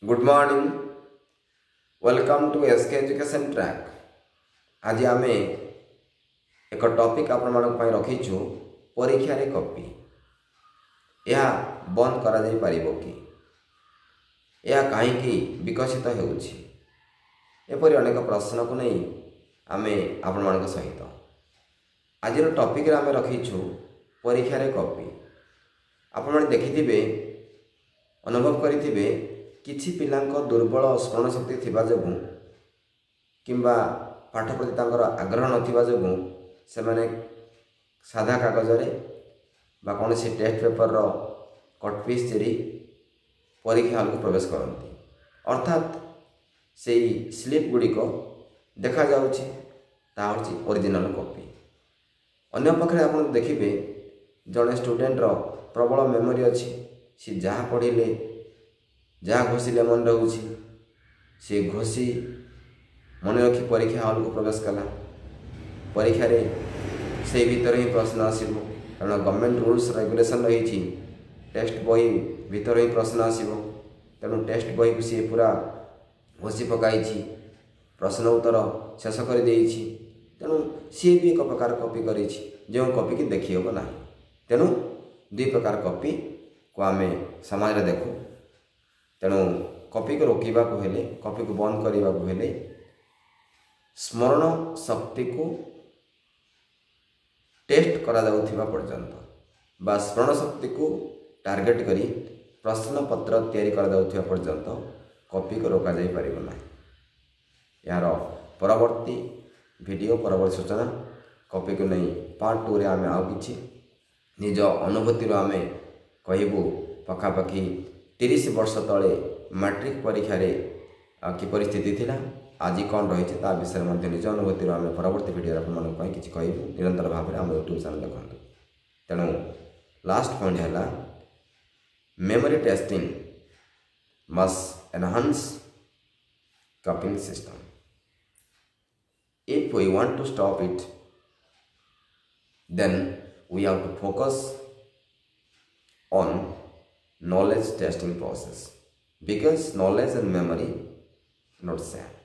Good morning. Welcome to S K education track. आज आम एक टॉपिक आपण रखीचु परीक्षा रे कॉपी यह बंद करा जाई परिबो कि यह कहीं विकसित होउछि एपरि अनेक प्रश्न को नहीं आमे आपण मान सहित आज टॉपिक रे आमे रखीचु परीक्षा रे कॉपी। आपण माने देखिथिबे अनुभव करिथिबे किछि पिलांक दुर्बल स्मरण शक्ति थिबा जगु किंबा पाठ प्रति तांकर आग्रह नथिबा जगु से माने साधा कागज रे बा कोनोसी टेस्ट पेपर रो कट पीस चेरी परीक्षा हॉल को प्रवेश करती। अर्थात से स्लिप गुड़ी को देखा जाउछि ता होछि ओरिजिनल कॉपी। अन्य पक्षे आप देखिए जड़े स्टूडेंट रो प्रबल मेमोरी अच्छी सी जहाँ पढ़िले जहाँ घोषिले मन रोचे सी घोषी मन रखी परीक्षा हॉल को प्रवेश कला। परीक्षा रे से भीतर ही प्रश्न आसो कारण गवर्नमेंट रूल्स रेगुलेशन रही टेस्ट बही भीतर ही प्रश्न आसो तेणु टेस्ट बही को सी पूरा घोषी पकाई प्रश्न उत्तर शेष कर तेणु सी भी एक प्रकार कॉपी कर जो कॉपी की देखी हम ना तेणु दुई प्रकार कॉपी को आम समाज रे देखू। तेणु कॉपी को रोकवा को हेले कॉपी को बंद करने को हेले स्मरण शक्ति को टेस्ट करा जाउथिबा पर्यंत बा स्मरण शक्ति को टार्गेट करी प्रश्न पत्र तैयारी करा जाउथिबा पर्यंत कॉपी को रोका जाई परिबो ना। यार परवर्ती वीडियो परवर्ती सूचना कॉपी को नहीं पार्ट 2 रे आमे आउ किछि निज अनुभूति रो आमे कहबू पखापाखि 30 वर्ष तले मैट्रिक परीक्षा रे कि परिस्थिति थिला आज कौन रही ता विषय में निज अनुभूति आम परवर्ती वीडियो आप किसी कहबू निरंतर भाव में आम यूट्यूब चैनल देखते। तेणु लास्ट पॉइंट है memory testing must enhance coping system. If we want to stop it then we have to focus on knowledge testing process because knowledge and memory not same.